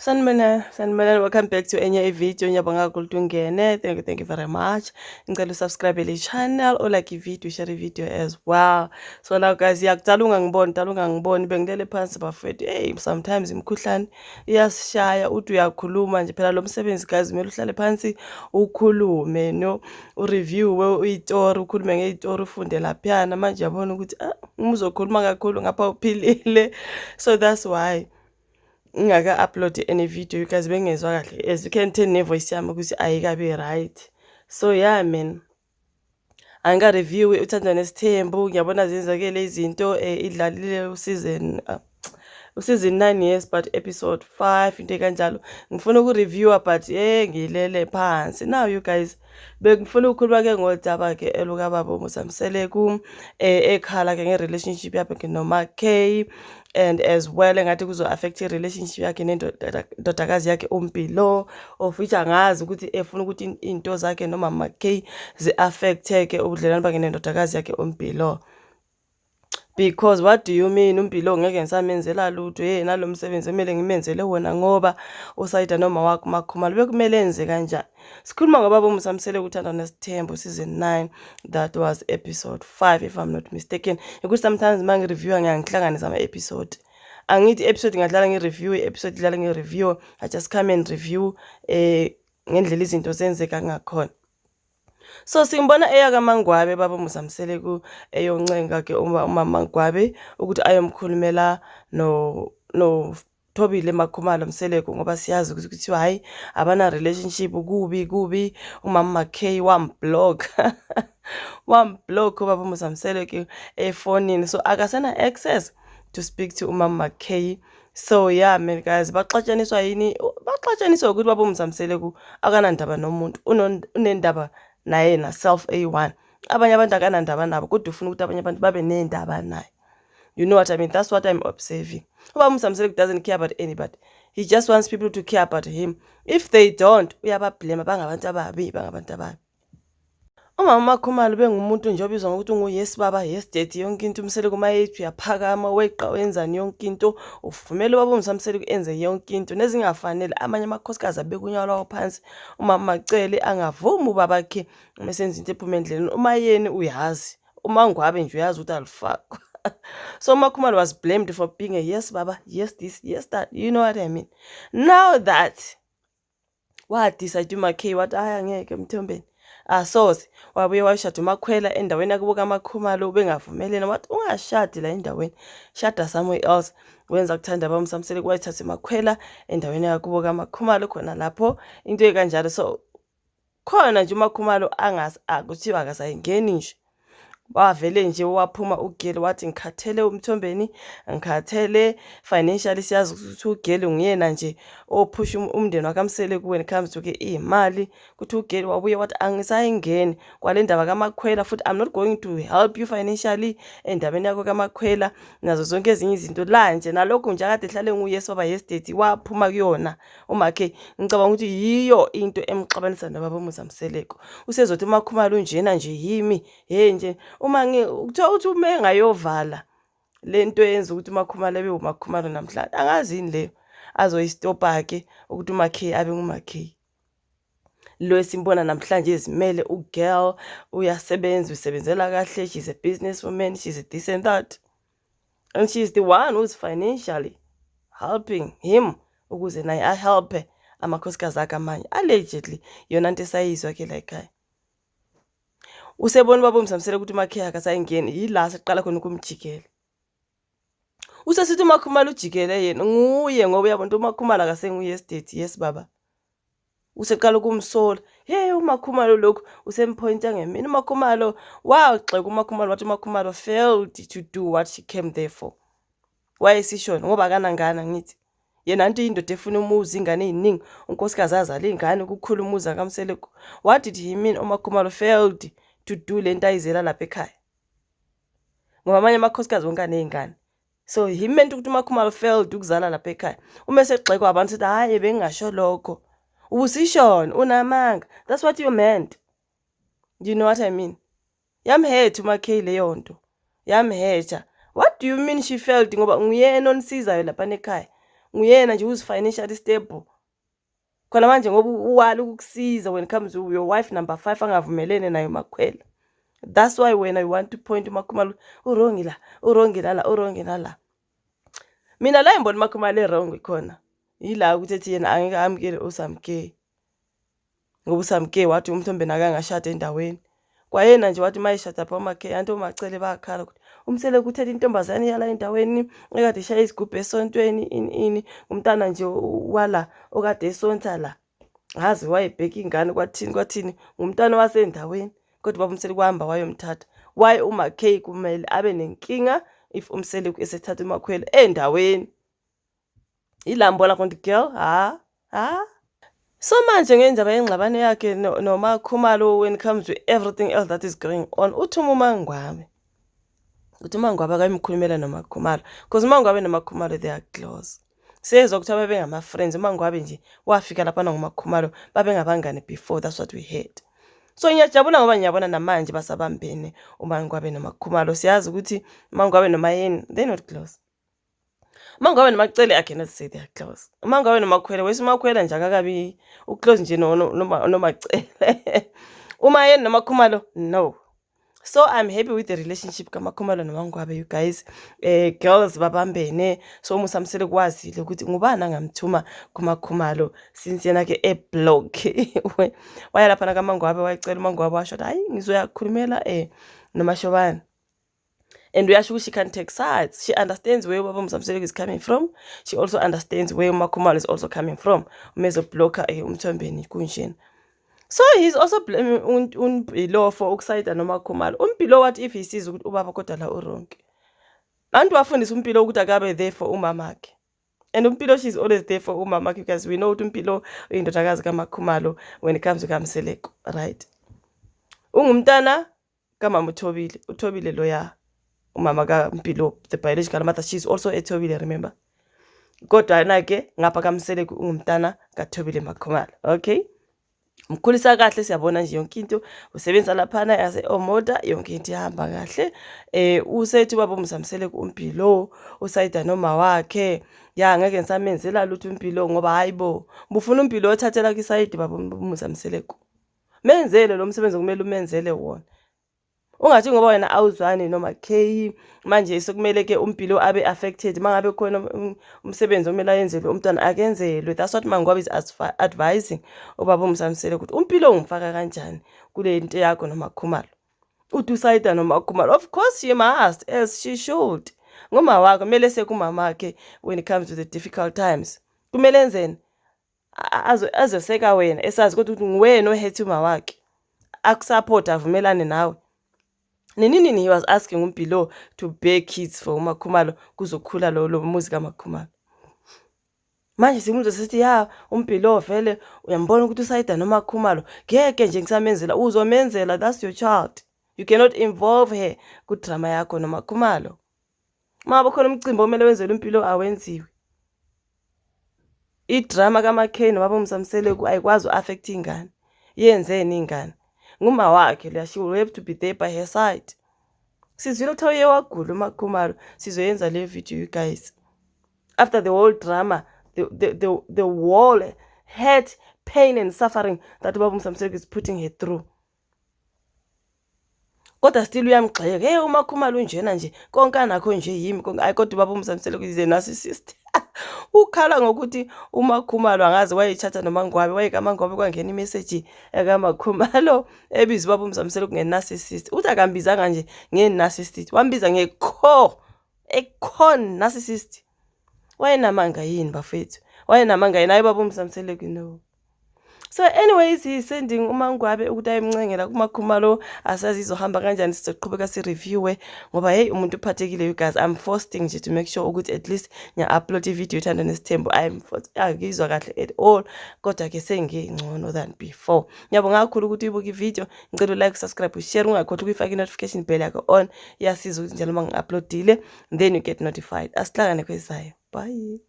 Sanibonani, welcome back to enye ivideo. Ngiyabonga kakhulu ukuthi ungene. Thank you very much. Ngicela usubscribe le channel, like ivideo, share ivideo as well. So now guys, yakudala ungangiboni bengilele phansi bafethu. Hey, sometimes imkhuhlane iyasishaya uthi uyakhuluma nje phela lo msebenzi guys, kumele uhlale phansi ukhulume, no, ureview uyistory, ukhulume ngezitori, ufunde laphana. Manje yabona ukuthi uma uzokhuluma kakhulu ngapha uphilile. So that's why ngingaka-upload any video guys bengezwa kahle, as you can tell nevoice yami ukuthi ayikabi right. So yeah man, angika-review uThandwa Nesithembu. Ngiyabona zenzakele izinto, idlalile usizini 9 years but episode 5 into kanjalo. Ngifuna ukureviewa but ngilele phansi. Now you guys, bengifuna ukukhuluma ke ngodaba ke elukababa uMsamseleku, ekhala ke nge-relationship yakhe noMaKay, and as well engathi kuzo affect i-relationship yakhe nendodakazi yakhe uMpilo, of which angazi ukuthi efuna ukuthi into zakhe noma maKay zi-affect-ke ubudlelwane bakhe nendodakazi yakhe uMpilo. Because what do you mean uMpilo ngeke ngisamenzela lutho, nalo msebenzi kumele ngimenzele wona ngoba usayida noma wakho uMakhumalo bekumele enze kanjani. Sikhuluma ngobaba uMsamseleku uThandwa Nesithembu season 9, that was episode 5 if I'm not mistaken. Because sometimes uma ngireviewa ngiyangihlanganisa ama-episode. Angithi episode ngadlala nge-review, episode idlala nge-review. I just come and review ngendlela izinto zenzeka ngakhona. So simbona eyakaMangwabe baba uMsamseleku eyoncenga ke umama Mangwabe ukuthi ayomkhulumela no Thobile Makhumalo Mseleku, ngoba siyazi ukuthi kuthiwa hayi abana relationship, kubi umama maKay wamblock baba uMsamseleku efonini, so akasena access to speak to umama maKay. So yeah man guys, baxatshaniswa yini? Baxatshaniswa ukuthi baba uMsamseleku akanandaba nomuntu, unendaba naye na self A1. Abanye abantu akanandaba nabo kodwa ufuna ukuthi abanye abantu babe nendaba naye. You know what I mean? That's what I'm observing. Ubaba uMsamseleku doesn't care about anybody. He just wants people to care about him. If they don't, uyabablame, bangabantu ababi. Umama Makhumalo bengumuntu nje obizwa ngokuthi ungu-yes baba, yes daddy, yonke into uMseleku mayethi uyaphakama, weqa wenzani yonke into, uvumele ubaba uMsamseleku enze yonke into nezingafanele. Amanye amakhosikazi abeka unyawo lwawo phansi, umama Macele angavumi ubabakhe mesenza into ephuma endleleni. Uma yeni uyazi, uMangwabe nje uyazi ukuthi alifakwa. So Makhumalo was blamed for being a yes baba, yes this, yes that. You know what I mean? Now that what decide uMaKay wathi angeke Mthombeni asoze, wabuye washada uMakhwela endaweni yakubo kaMakhumalo, bengavumelene wathi ungashadi la endaweni, shada somewhere else. Wenza kuthanda baba uMsamseleku wayithatha uMakhwela endaweni yakubo kaMakhumalo, khona lapho into ekanjalo. So khona nje uMakhumalo akuthiwa akasayingeni nje, wavele nje waphuma uGeli wathi ngikhathele uMthombeni, ngikhathele financially. Siyazi ukuthi uGeli nguyena nje ophusha umndeni wakaMseleku when it comes to ke imali. Kuthi uGeli wabuye wathi angisayingeni kwale ndaba kaMakhwela, futhi I'm not going to help you financially endabeni yakho kaMakhwela nazo zonke ezinye izinto. La nje nalokho nje akade ehlale nguyes baba, yes daddy, waphuma kuyona uMaKay. Ngicabanga ukuthi yiyo into emxabanisa nababa uMsamseleku. Usezothi uMakhumalo njena nje yimi nje uma kuthiwa uthi uma engayovala lento yenza ukuthi uMakhumalo abe uMakhumalo namhlanje, angazini leyo azoyistopa-ke ukuthi uMaKay abe nguMaKay. Lo esimbona namhlanje ezimele uGirl, uyasebenza, usebenzela kahle, she's a businesswoman, she's a this and that, and she's the one who's financially helping him ukuze naye ahelpe amakhosikazi akhe amanye. Allegedly yona nto esayizwa ke la ekhaya. Usebona ubaba uMsamseleku ukuthi uMaKay akasayingeni, yila seqala khona ukumjikela. Usesithi uMakhumalo ujikele yena nguye, ngoba uyabona uMakhumalo akasengu-yes daddy, yes baba. Useqala ukumsola, uMakhumalo lokhu usemphointa ngemini. uMakhumalo wagxeka uMakhumalo wathi uMakhumalo failed to do what she came there for. Wayesishona ngoba akanangana ngithi. Yena nto indoda efuna umuzi, ingane eziningi, unkosikazi azala ingane, ukukhula umuzi kaMseleku. What did he mean uMakhumalo failed to do lento ayizela lapha ekhaya? Ngoba amanye amakhosikazi wonke anezingane. So he meant ukuthi uMakhumalo failed ukuzala lapha ekhaya. Uma segxekwa abantu sithi hayi bengasho lokho, ubusishona unamanga. That's what you meant. You know what I mean? Yamhetha uMaKay leyo nto, yamhetha. What do you mean she failed? Ngoba nguyena onisizayo lapha ekhaya. nguyena nje who's financially stable. Khona manje ngoba uwali ukukusiza when it comes to your wife number 5 angavumelene nayo Makhwela. That's why when I want to point uMakhumalo urongi la. Mina la ngibona uMakhumalo wrong khona. Yila ukuthi ethi yena angeke amkele uSamke. Ngoba uSamke wathi uMthombeni akangashada endaweni. Kwayena nje wathi mayishada pha uMakhe anti uMacele bakhala ukuthi umsele ukuthetha intombazane yala endaweni ekade ishaya isigubhu esontweni ini umntana nje wala okade esonta la. Hazi wayebheka ingane kwathini umntana wasendaweni kodwa baba uMsele kuhamba wayomthatha. Why uMakhe kumele abe nenkinga if uMsele esethatha uMakhwela endaweni? Ilambona konke girl So manje ngendaba yengxabano yakhe noMakhumalo when it comes to everything else that is going on, uthuma uMangwabe. Uthi uMangwabe akayimkhulumela noMakhumalo because uMangwabe noMakhumalo they are close. Sezwa ukuthi babengama friends, uMangwabe nje wafika lapha noMakhumalo babengabangane before, that's what we heard. So ngiyajabula ngoba ngiyabona namanje basabambene uMangwabe noMakhumalo. Siyazi ukuthi uMangwabe noMayeni they not close. uMangwabe noMacele I cannot say they are close. uMangwabe noMakhwela wesi uMakhwela nje akakabi uclose nje noMacele. uMayeni noMakhumalo no. So I'm happy with the relationship kaMakhumalo noMangwabe, you guys. Girls babambene. So umusamsele kwazile ukuthi ngubani angamthuma kuMakhumalo since yena ke eblock. Waya lapha na kaMangwabe wayicela uMangwabe washo hayi ngizoyakhulumela noMashobane. And uyasho she can take sides. She understands where Baba Musamsele is coming from. She also understands where Makhumalo is also coming from. Umezo blocker uMthombeni kunjena. So he's also blaming uMpilo for ukusayida noMakhumalo. uMpilo what if he sees ukuthi ubaba kodwa la uronke. Abantu bafundisa uMpilo ukuthi akabe there for umamakhe. And uMpilo she's always there for umamakhe because we know ukuthi uMpilo uyindodakazi kaMakhumalo when it comes to kaMseleko, right? Ungumntana kaMama uThobile loya. Umama kaMpilo, the biological mother, she's also a Thobile, remember? Kodwa nake ngapha kaMseleko ungumntana kaThobile Makhumalo, okay? Mkhulisa kahle siyabona nje yonke into usebenza laphana yase Omoda yonke into ihamba kahle. Usethi baba uMsamseleko uMpilo usayida noma wakhe ya ngeke ngisamenzela lutho uMpilo ngoba hayibo bufuna uMpilo othathela kisayidi baba uMsamseleko. Menzele lo msebenzi kumele umenzele wona. Ungathi ngoba wena awuzwani noma K manje sokumele ke uMpilo abe affected mangabe khona umsebenzi omela yenzelwe umntwana akenzelwe. That's what Mangwabe is advising ubaba uMsamsele ukuthi uMpilo ungifaka kanjani kule into yakho noMakhumalo. Uthi usayida noMakhumalo, of course she must, as she should. Ngoma wakhe kumele sekumama wakhe when it comes to the difficult times. Kumele enzeni azoseka wena esazi ukuthi nguwena ohethi uma wakhe akusupport avumelane nawe. Nini he was asking uMpilo to bear kids for uMakhumalo kuzokhula lo muzi kaMakhumalo. Manje simuzwe sithi ya uMpilo vele uyambona ukuthi usayida noMakhumalo ngeke nje ngisamenzela uzomenzela, that's your child. You cannot involve her ku drama yakho noMakhumalo. Maba khona umcimbi omele wenzele uMpilo awenziwe. I-drama kaMakhe nobaba uMsamseleko ayikwazi u-affect ingane. Yenzeni ingane? Nguma wakhe leya, she will have to be there by her side. Sizwile ukuthi uye wagula uMakhumalo, sizoyenza le video you guys. After the whole drama, the whole hurt, pain and suffering that Baba Musamseleko is putting her through. Kodwa still uyamgxeka. Hey uMakhumalo unjena nje, konke anakho nje yimi konke. Ayi kodwa Baba Musamseleko is a narcissist. Ukhala ngokuthi uMakhumalo angaze wayechatha noMangwabe, wayekaMangwabe kwangena imessage kaMakhumalo ebiza Baba uMsamseleko nge-narcissist. Uthi akambizanga nje nge-narcissist, wambiza nge-con narcissist. Wayenamanga yini bafethu? Wayenamanga yini? Hayi Baba uMsamseleko no. So anyways, he's sending uMangwabe ukuthi ayemncengela kuMakhumalo asazi izohamba kanjani, sizoqhubeka si-review ngoba hey umuntu uphathekile you guys. I'm forcing nje to make sure ukuthi at least ngiya-upload i-video ethanda nesithembu. Akizwa kahle at all kodwa ke sengingcono than before. Ngiyabonga kakhulu ukuthi uyibuka i-video. Ngicela like, subscribe, share, ungakhohlwa ukuyifaka i-notification bell yakho on. Iyasiza ukuthi njalo uma ngi-uploadile then you get notified. Asihlangane kwezayo. Bye.